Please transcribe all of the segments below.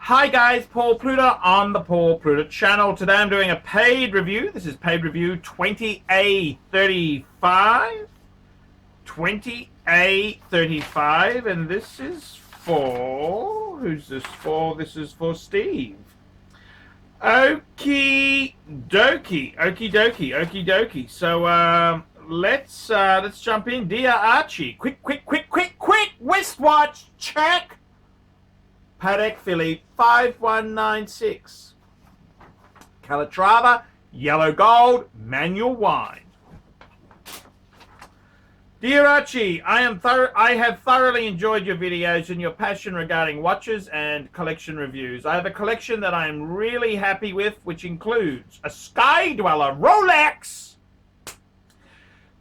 Hi guys, Paul Pluta on the Paul Pluta channel. Today I'm doing a paid review. This is paid review 20A35. 20A35, and this is for... who's this for? This is for Steve. Okie dokie. So let's jump in. Dear Archie, quick wristwatch check. Patek Philippe 5196. Calatrava, yellow gold, manual wine. Dear Archie, I have thoroughly enjoyed your videos and your passion regarding watches and collection reviews. I have a collection that I am really happy with, which includes a Sky Dweller Rolex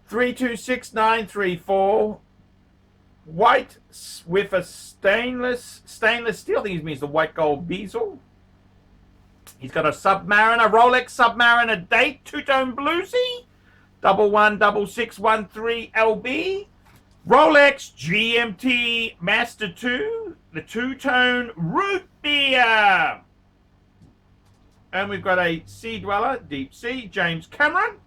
326934, white with a stainless steel. I think it means the white gold bezel. He's got a Submariner, Rolex Submariner date, two-tone bluesy, 116613 LB, Rolex GMT Master 2, the two-tone root beer. And we've got a Sea Dweller, Deep Sea, James Cameron,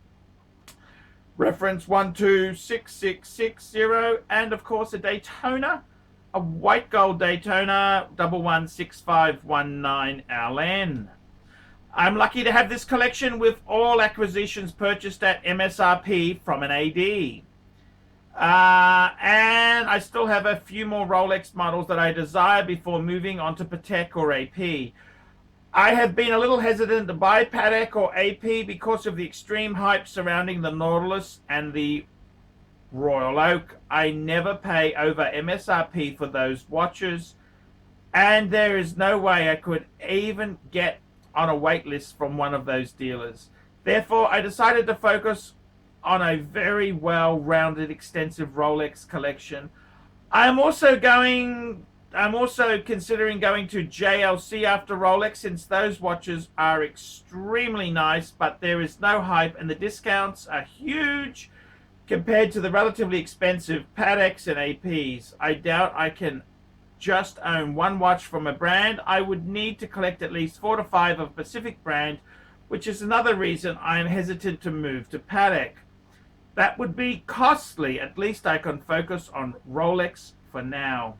reference 126660, and of course a Daytona, a white gold Daytona 116519 LN. I'm lucky to have this collection with all acquisitions purchased at MSRP from an AD. And I still have a few more Rolex models that I desire before moving on to Patek or AP. I have been a little hesitant to buy Patek or AP because of the extreme hype surrounding the Nautilus and the Royal Oak. I never pay over MSRP for those watches, and there is no way I could even get on a wait list from one of those dealers. Therefore, I decided to focus on a very well-rounded, extensive Rolex collection. I'm also considering going to JLC after Rolex, since those watches are extremely nice, but there is no hype and the discounts are huge compared to the relatively expensive Pateks and APs. I doubt I can just own one watch from a brand. I would need to collect at least 4 to 5 of Pacific brand, which is another reason I am hesitant to move to Patek. That would be costly. At least I can focus on Rolex for now.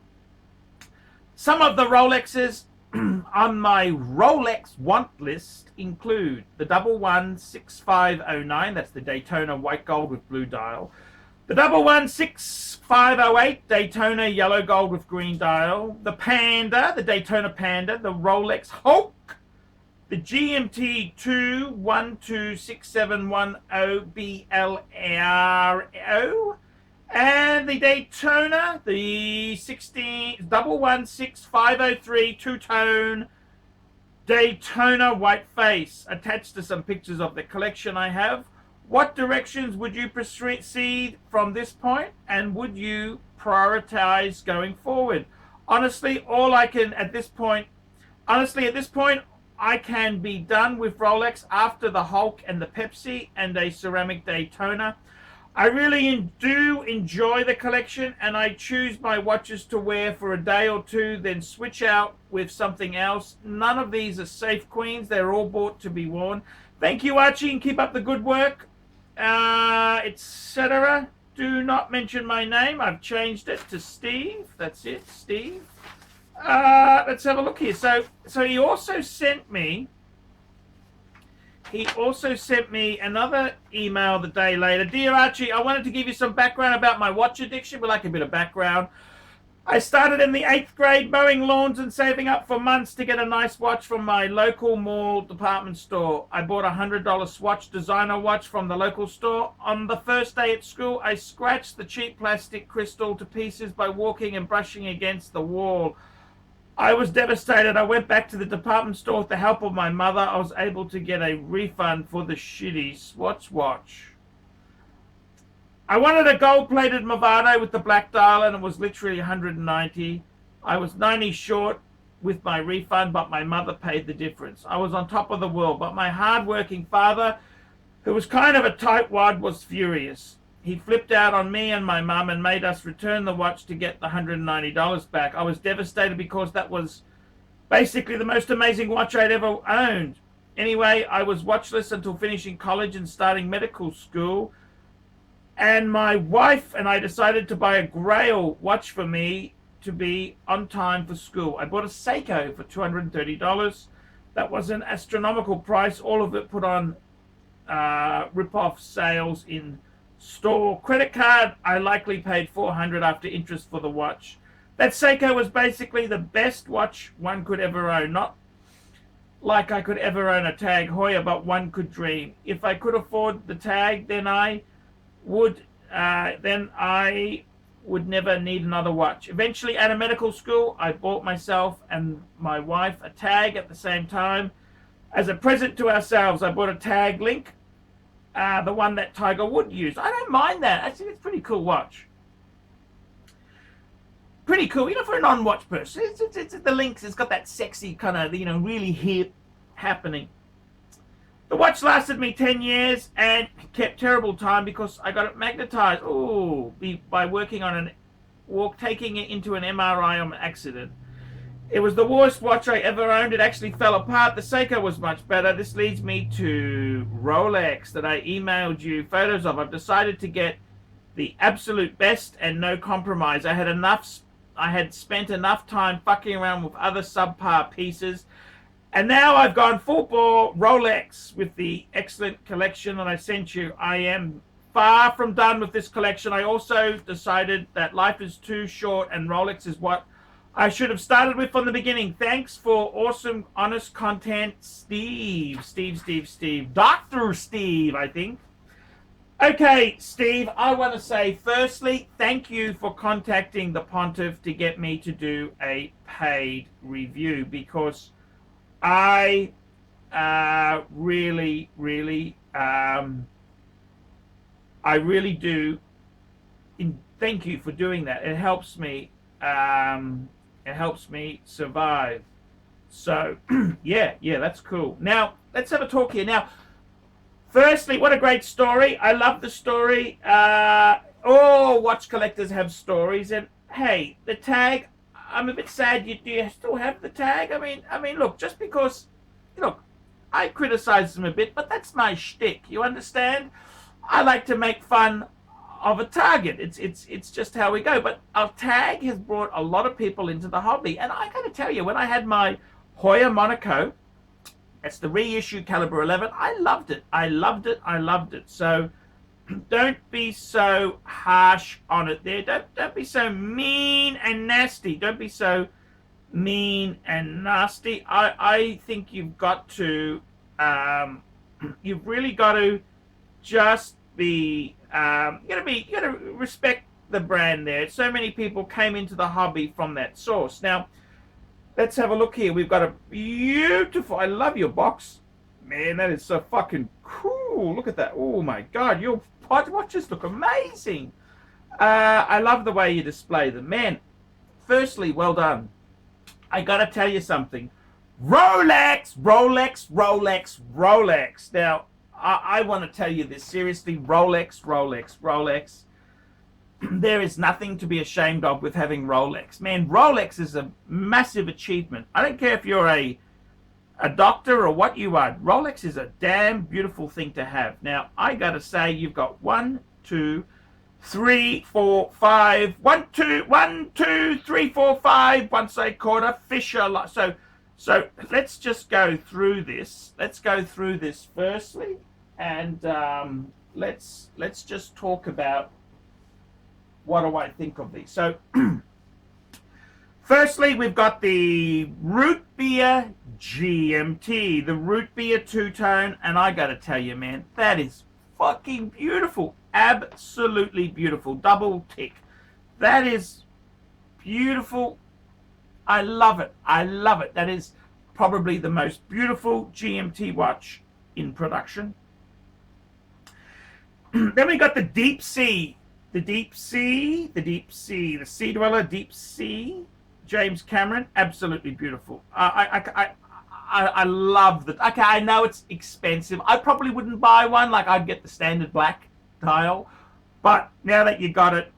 Some of the Rolexes on my Rolex want list include the 116509, that's the Daytona white gold with blue dial, the 116508 Daytona yellow gold with green dial, the Panda, the Daytona Panda, the Rolex Hulk, the GMT 21267110 BLRO, and the Daytona, the 116503 two-tone Daytona white face, attached to some pictures of the collection I have. What directions would you proceed from this point, and would you prioritize going forward? Honestly, at this point, I can be done with Rolex after the Hulk and the Pepsi and a ceramic Daytona. I really do enjoy the collection, and I choose my watches to wear for a day or two, then switch out with something else. None of these are safe queens. They're all bought to be worn. Thank you, Archie, and keep up the good work, etc. Do not mention my name. I've changed it to Steve. That's it, Steve. Let's have a look here. So he also sent me another email the day later. Dear Archie, I wanted to give you some background about my watch addiction. We like a bit of background. I started in the 8th grade mowing lawns and saving up for months to get a nice watch from my local mall department store. I bought a $100 Swatch designer watch from the local store. On the first day at school, I scratched the cheap plastic crystal to pieces by walking and brushing against the wall. I was devastated. I went back to the department store with the help of my mother. I was able to get a refund for the shitty Swatch watch. I wanted a gold-plated Movado with the black dial, and it was literally $190. I was $90 short with my refund, but my mother paid the difference. I was on top of the world, but my hard-working father, who was kind of a tightwad, was furious. He flipped out on me and my mum and made us return the watch to get the $190 back. I was devastated because that was Basically the most amazing watch I'd ever owned. Anyway, I was watchless until finishing college and starting medical school. And my wife and I decided to buy a Grail watch for me to be on time for school. I bought a Seiko for $230. That was an astronomical price. All of it put on rip-off sales in store. Credit card, I likely paid $400 after interest for the watch. That Seiko was basically the best watch one could ever own. Not like I could ever own a Tag Heuer, but one could dream. If I could afford the Tag, then I would never need another watch. Eventually, at a medical school, I bought myself and my wife a Tag at the same time. As a present to ourselves, I bought a Tag Link, the one that Tiger Woods used. I don't mind that. I think it's a pretty cool watch. Pretty cool, for a non-watch person. It's the Lynx. It's got that sexy kind of, really hip happening. The watch lasted me 10 years and kept terrible time because I got it magnetized. By working on taking it into an MRI on an accident. It was the worst watch I ever owned. It actually fell apart. The Seiko was much better. This leads me to Rolex that I emailed you photos of. I've decided to get the absolute best and no compromise. I had spent enough time fucking around with other subpar pieces. And now I've gone full bore Rolex with the excellent collection that I sent you. I am far from done with this collection. I also decided that life is too short and Rolex is what I should have started with from the beginning. Thanks for awesome, honest content, Steve. Dr. Steve, I think. Okay, Steve, I want to say, firstly, thank you for contacting the Pontiff to get me to do a paid review, because I really do. Thank you for doing that. It helps me. It helps me survive. So, yeah, that's cool. Now, let's have a talk here. Now, firstly, what a great story. I love the story. All watch collectors have stories. And, hey, the Tag, I'm a bit sad. Do you still have the Tag? I mean, look, just because, I criticize them a bit, but that's my shtick. You understand? I like to make fun of a target. It's just how we go. But our Tag has brought a lot of people into the hobby. And I got to tell you, when I had my Heuer Monaco, that's the reissue caliber 11, I loved it. So don't be so harsh on it there. Don't be so mean and nasty. I think you've got to, you've really got to just be, you gotta respect the brand there. So many people came into the hobby from that source. Now, let's have a look here. We've got a beautiful, I love your box. Man, that is so fucking cool. Look at that. Oh my God, your watches look amazing. I love the way you display them. Man, firstly, well done. I gotta tell you something. Rolex. Now, I want to tell you this seriously. Rolex. There is nothing to be ashamed of with having Rolex. Man, Rolex is a massive achievement. I don't care if you're a doctor or what you are. Rolex is a damn beautiful thing to have. Now, I got to say, you've got 1, 2, 3, 4, 5. 1, 2, 3, 4, 5. Once a quarter. Fisher. So let's just go through this. Let's go through this firstly. And let's just talk about what do I think of these. So, firstly, we've got the Root Beer GMT, the Root Beer two-tone, and I got to tell you, man, that is fucking beautiful. Absolutely beautiful. Double tick. That is beautiful. I love it. That is probably the most beautiful GMT watch in production. Then we got the Deep Sea. The Sea Dweller Deep Sea. James Cameron, absolutely beautiful. I love that. Okay, I know it's expensive. I probably wouldn't buy one. Like, I'd get the standard black dial. But now that you got it,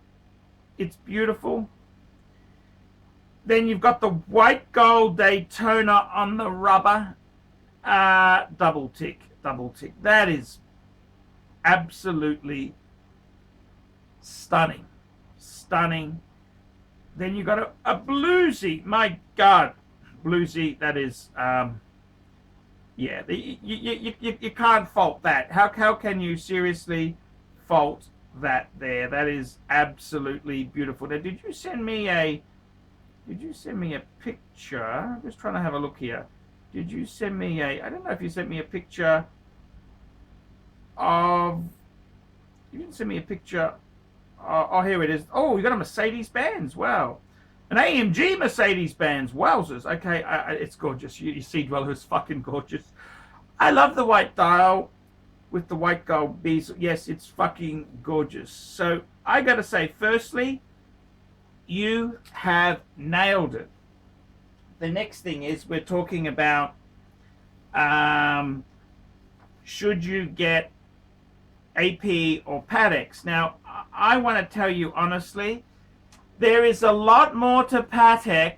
it's beautiful. Then you've got the white gold Daytona on the rubber. Double tick. That is absolutely stunning. Then you've got a bluesy. My God, bluesy. That is, yeah. You can't fault that. How can you seriously fault that there? That is absolutely beautiful. Now, did you send me a picture? I'm just trying to have a look here. Did you send me I don't know if you sent me a picture of, you didn't send me a picture. Oh, here it is. Oh, you got a Mercedes-Benz. Wow. An AMG Mercedes-Benz. Wowzers. Okay, it's gorgeous. You see, Dweller is fucking gorgeous. I love the white dial with the white gold bezel. Yes, it's fucking gorgeous. So I got to say, firstly, you have nailed it. The next thing is we're talking about should you get AP or Pateks. Now, I want to tell you honestly, there is a lot more to Patek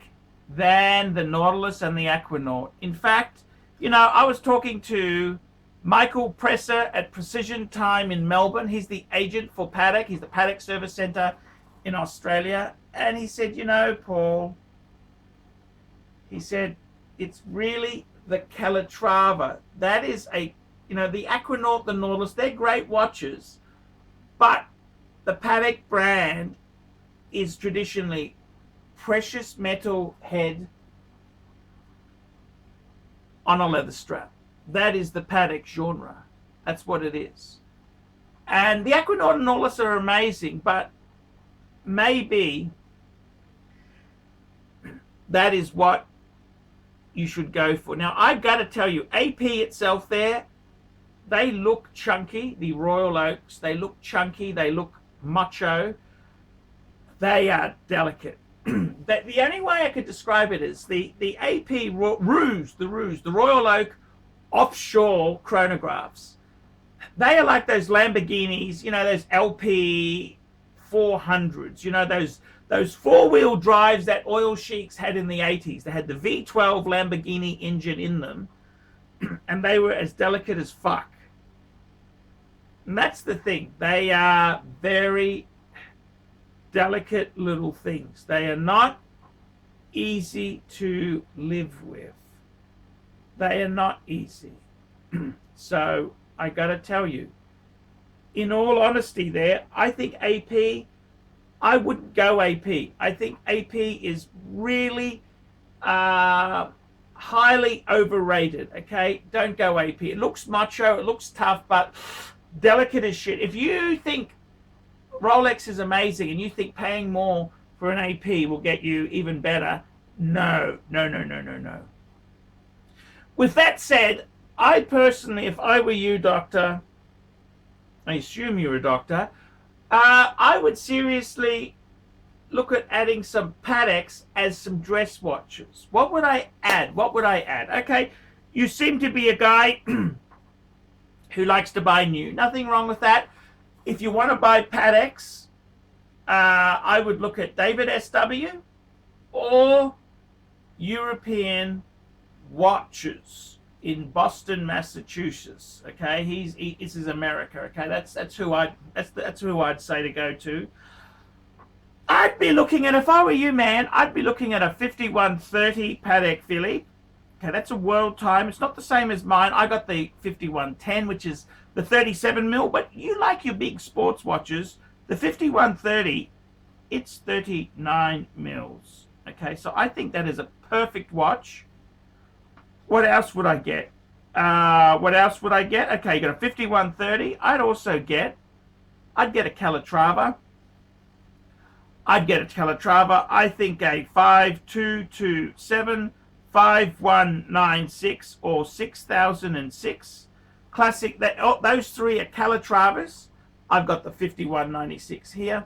than the Nautilus and the Aquanaut. In fact, you know, I was talking to Michael Presser at Precision Time in Melbourne. He's the agent for Patek. He's the Patek Service Centre in Australia. And he said, you know, Paul, he said, it's really the Calatrava. That is a, you know, the Aquanaut, the Nautilus, they're great watches. But the Patek brand is traditionally precious metal head on a leather strap. That is the Patek genre. That's what it is. And the Aquanaut and Nautilus are amazing, but maybe that is what you should go for. Now, I've got to tell you, AP itself there, they look chunky, the Royal Oaks. They look chunky. They look macho. They are delicate. The only way I could describe it is the AP Rouge, the Royal Oak offshore chronographs. They are like those Lamborghinis, you know, those LP 400s, you know, those four-wheel drives that oil sheiks had in the 80s. They had the V12 Lamborghini engine in them, and they were as delicate as fuck. And that's the thing. They are very delicate little things. They are not easy to live with. They are not easy. So I got to tell you, in all honesty there, I think AP, I wouldn't go AP. I think AP is really highly overrated, okay? Don't go AP. It looks macho, it looks tough, but delicate as shit. If you think Rolex is amazing and you think paying more for an AP will get you even better, no. With that said, I personally, if I were you, doctor, I assume you're a doctor, I would seriously look at adding some Pateks as some dress watches. What would I add? Okay, you seem to be a guy who likes to buy new. Nothing wrong with that. If you want to buy Pateks, I would look at David S.W. or European Watches in Boston, Massachusetts. Okay, this is America. Okay, that's who I'd say to go to. I'd be looking at, if I were you, man, I'd be looking at a 5130 Patek Philippe. Okay, that's a world time. It's not the same as mine. I got the 5110, which is the 37 mil, but you like your big sports watches. The 5130, it's 39 mils. Okay, so I think that is a perfect watch. What else would I get? Okay, you got a 5130. I'd get a Calatrava. I think a 5227, 5196, or 6006. Classic. Those three are Calatravas. I've got the 5196 here.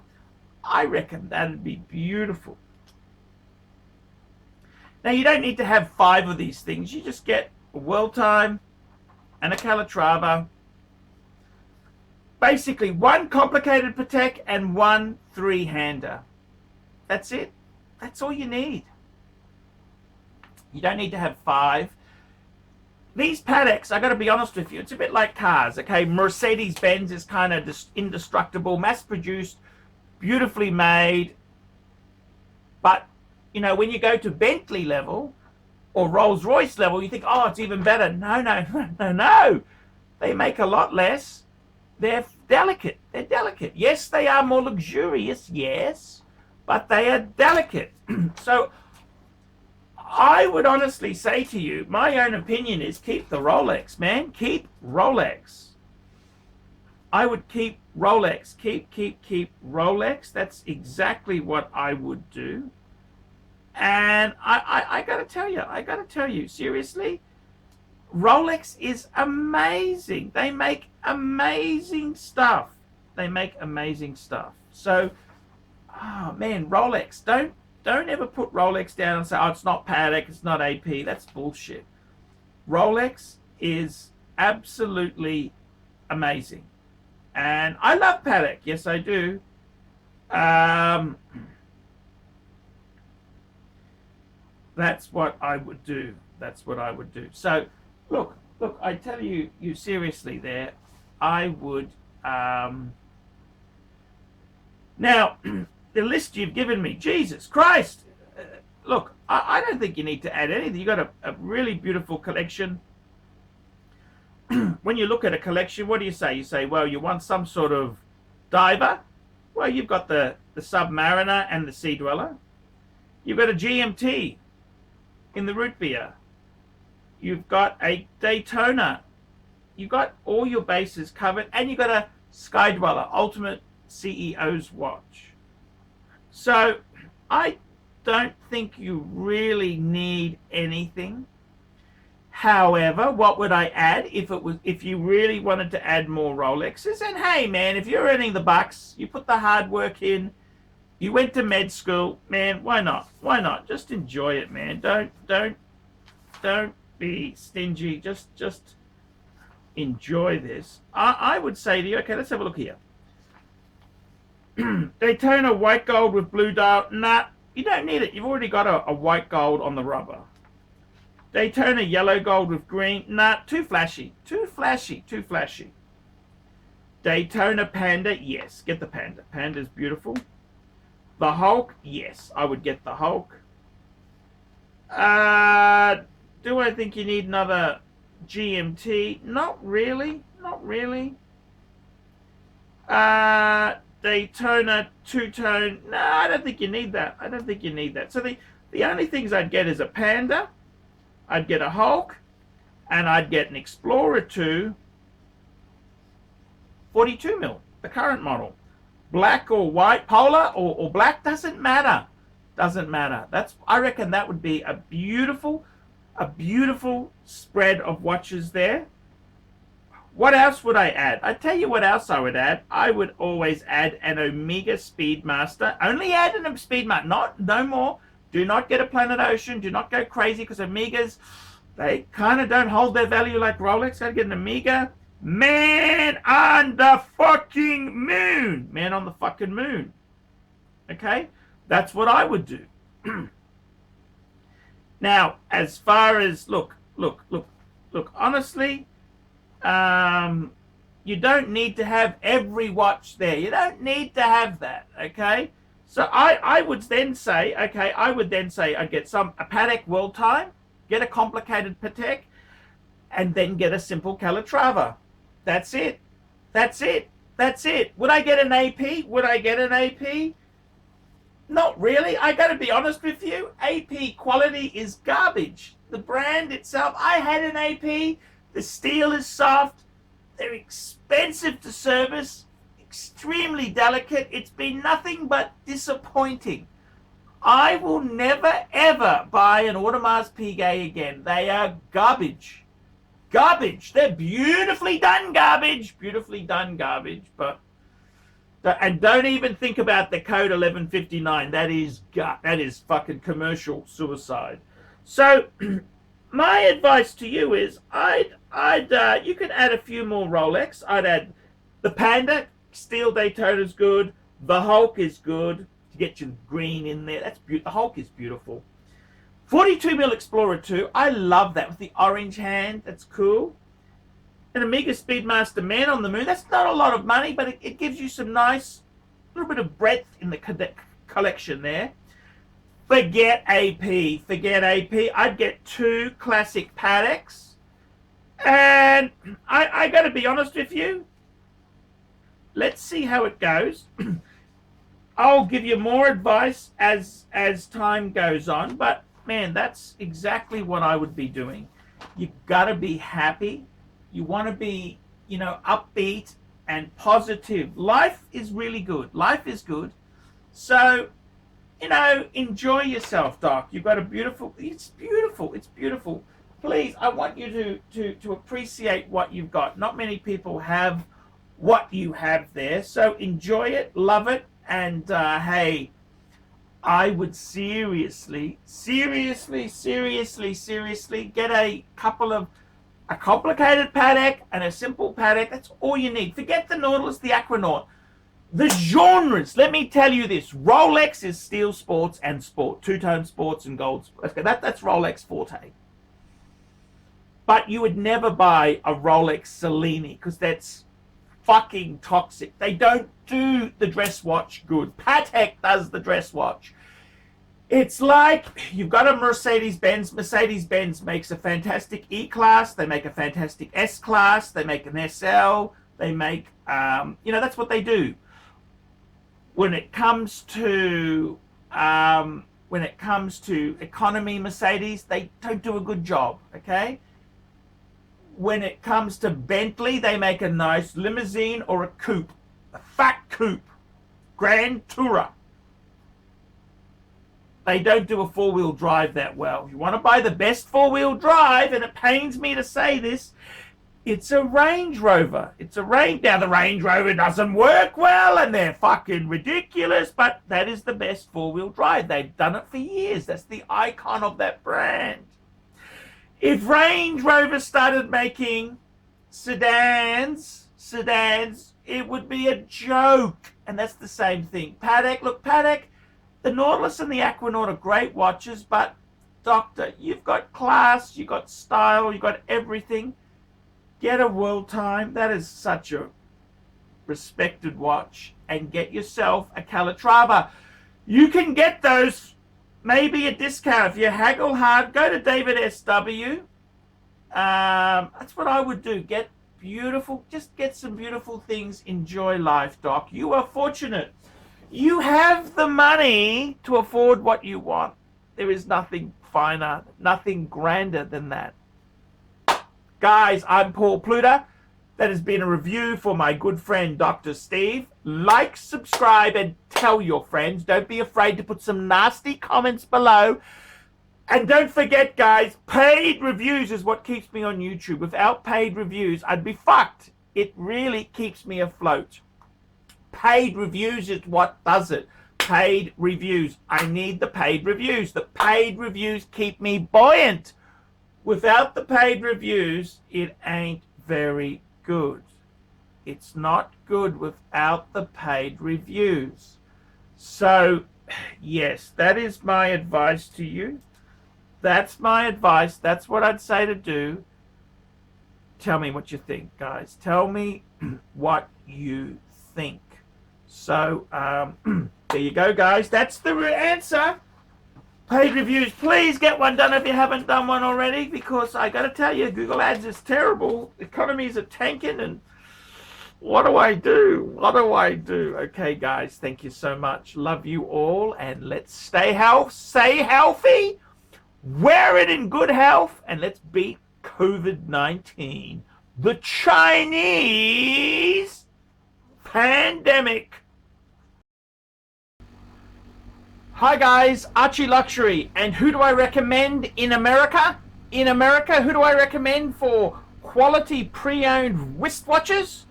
I reckon that'd be beautiful. Now, you don't need to have 5 of these things. You just get a World Time and a Calatrava. Basically, one complicated Patek and one 3-hander. That's it. That's all you need. You don't need to have 5. These Pateks, I got to be honest with you, it's a bit like cars, okay? Mercedes-Benz is kind of indestructible, mass-produced, beautifully made. But, you know, when you go to Bentley level or Rolls-Royce level, you think, oh, it's even better. No, no, no, no. They make a lot less. They're delicate. They're delicate. Yes, they are more luxurious, yes, but they are delicate. So I would honestly say to you, my own opinion is keep the Rolex, man. Keep Rolex. I would keep Rolex. Keep Rolex. That's exactly what I would do. And I gotta tell you, seriously, Rolex is amazing. They make amazing stuff. They make amazing stuff. So, oh man, Rolex. Don't ever put Rolex down and say, oh, it's not Patek, it's not AP. That's bullshit. Rolex is absolutely amazing. And I love Patek. Yes, I do. That's what I would do. That's what I would do. So, look, I tell you seriously there, I would, now, the list you've given me, Jesus Christ, look, I don't think you need to add anything. You've got a really beautiful collection. When you look at a collection, what do you say? You say, well, you want some sort of diver? Well, you've got the Submariner and the Sea Dweller. You've got a GMT in the root beer. You've got a Daytona. You've got all your bases covered, and you've got a Sky Dweller, ultimate CEO's watch. So I don't think you really need anything. However, what would I add if you really wanted to add more Rolexes? And hey, man, if you're earning the bucks, you put the hard work in, you went to med school, man, why not? Why not? Just enjoy it, man. Don't be stingy. Just enjoy this. I would say to you, okay, let's have a look here. Daytona white gold with blue dial. Nah, you don't need it. You've already got a white gold on the rubber. Daytona yellow gold with green. Nah, too flashy. Too flashy. Too flashy. Daytona Panda. Yes, get the Panda. Panda's beautiful. The Hulk. Yes, I would get the Hulk. Do I think you need another GMT? Not really. Not really. Daytona two-tone. No, I don't think you need that. I don't think you need that. So the only things I'd get is a Panda, I'd get a Hulk, and I'd get an Explorer 2 42 mil, the current model. Black or white, polar or black, doesn't matter. Doesn't matter. I reckon that would be a beautiful spread of watches there. What else would I add? I tell you what else I would add. I would always add an Omega Speedmaster. Only add an Speedmaster, no more. Do not get a Planet Ocean. Do not go crazy, because Omegas, they kind of don't hold their value like Rolex. I'd get an Omega. Man on the fucking moon. Man on the fucking moon. Okay? That's what I would do. Now, as far as, look, honestly, you don't need to have every watch there. You don't need to have that, okay? So I would then say, I'd get a Patek World Time, get a complicated Patek, and then get a simple Calatrava. That's it. That's it. That's it. Would I get an AP? Would I get an AP? Not really. I got to be honest with you. AP quality is garbage. The brand itself, I had an AP. The steel is soft. They're expensive to service. Extremely delicate. It's been nothing but disappointing. I will never ever buy an Audemars Piguet again. They are garbage. Garbage. They're beautifully done garbage. Beautifully done garbage. And don't even think about the code 1159. That is fucking commercial suicide. So my advice to you is you could add a few more Rolex. I'd add the Panda. Steel Daytona's good. The Hulk is good to get your green in there. That's beautiful. The Hulk is beautiful. 42 mil Explorer 2. I love that with the orange hand. That's cool. An Omega Speedmaster Man on the Moon. That's not a lot of money, but it gives you some nice little bit of breadth in the collection there. Forget AP. Forget AP. I'd get 2 classic Pateks. And I got to be honest with you. Let's see how it goes. I'll give you more advice as time goes on. But, man, that's exactly what I would be doing. You got to be happy. You want to be, upbeat and positive. Life is really good. Life is good. So, enjoy yourself, Doc. You've got a beautiful, it's beautiful. It's beautiful. Please, I want you to appreciate what you've got. Not many people have what you have there. So enjoy it, love it. And, hey, I would seriously get a complicated Patek and a simple Patek. That's all you need. Forget the Nautilus, the Aquanaut. The genres, let me tell you this. Rolex is steel sports and sport. Two-tone sports and gold sports. Okay, that's Rolex forte. But you would never buy a Rolex Cellini because that's fucking toxic. They don't do the dress watch good. Patek does the dress watch. It's like you've got a Mercedes-Benz. Mercedes-Benz makes a fantastic E-Class. They make a fantastic S-Class. They make an SL. They make, that's what they do. When it comes to economy Mercedes, they don't do a good job, okay? When it comes to Bentley, they make a nice limousine or a coupe, a fat coupe, Grand Tourer. They don't do a four-wheel drive that well. If you want to buy the best four-wheel drive, and it pains me to say this, it's a Range Rover. It's a Range. Now, the Range Rover doesn't work well, and they're fucking ridiculous, but that is the best four-wheel drive. They've done it for years. That's the icon of that brand. If Range Rover started making sedans, it would be a joke. And that's the same thing. Patek, look, Patek, the Nautilus and the Aquanaut are great watches, but, Doctor, you've got class, you've got style, you've got everything. Get a World Time. That is such a respected watch. And get yourself a Calatrava. You can get those, maybe a discount. If you haggle hard, go to David SW. That's what I would do. Get beautiful, just get some beautiful things. Enjoy life, Doc. You are fortunate. You have the money to afford what you want. There is nothing finer, nothing grander than that. Guys, I'm Paul Pluta. That has been a review for my good friend, Dr. Steve. Like, subscribe, and tell your friends. Don't be afraid to put some nasty comments below. And don't forget, guys, paid reviews is what keeps me on YouTube. Without paid reviews, I'd be fucked. It really keeps me afloat. Paid reviews is what does it. Paid reviews. I need the paid reviews. The paid reviews keep me buoyant. Without the paid reviews, it ain't very good. It's not good without the paid reviews. So, yes, that is my advice to you. That's my advice. That's what I'd say to do. Tell me what you think, guys. Tell me what you think. So, there you go, guys. That's the answer. Paid reviews. Please get one done if you haven't done one already, because I got to tell you, Google Ads is terrible. Economies are tanking, and what do I do? What do I do? Okay, guys, thank you so much. Love you all, and let's stay healthy, wear it in good health, and let's beat COVID-19, the Chinese pandemic. Hi guys, ArchieLuxury, and who do I recommend in America? In America, who do I recommend for quality pre-owned wristwatches?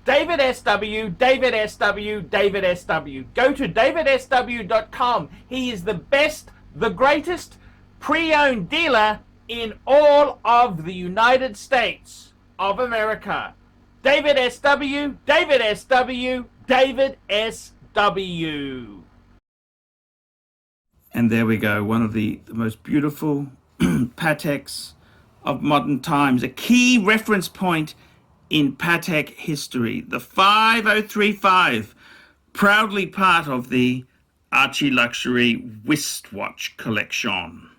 David SW, David SW, David SW. Go to davidsw.com. He is the best, the greatest pre-owned dealer in all of the United States of America. David SW, David SW, David SW. And there we go, one of the most beautiful Pateks of modern times, a key reference point in Patek history. The 5035, proudly part of the ArchieLuxury wristwatch collection.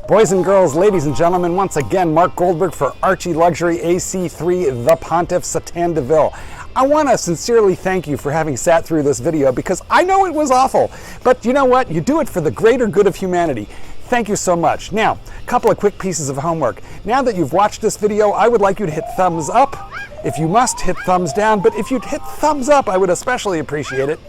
Boys and girls, ladies and gentlemen, once again, Mark Goldberg for ArchieLuxury AC3, the Pontiff Satin de Ville. I want to sincerely thank you for having sat through this video because I know it was awful, but you know what? You do it for the greater good of humanity. Thank you so much. Now, a couple of quick pieces of homework. Now that you've watched this video, I would like you to hit thumbs up. If you must, hit thumbs down, but if you'd hit thumbs up, I would especially appreciate it.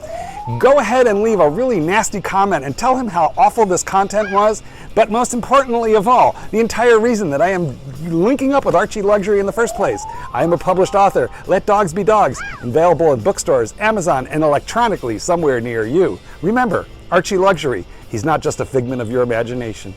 Go ahead and leave a really nasty comment and tell him how awful this content was, but most importantly of all, the entire reason that I am linking up with ArchieLuxury in the first place. I am a published author. Let dogs be dogs. Available in bookstores, Amazon, and electronically somewhere near you. Remember, ArchieLuxury. He's not just a figment of your imagination.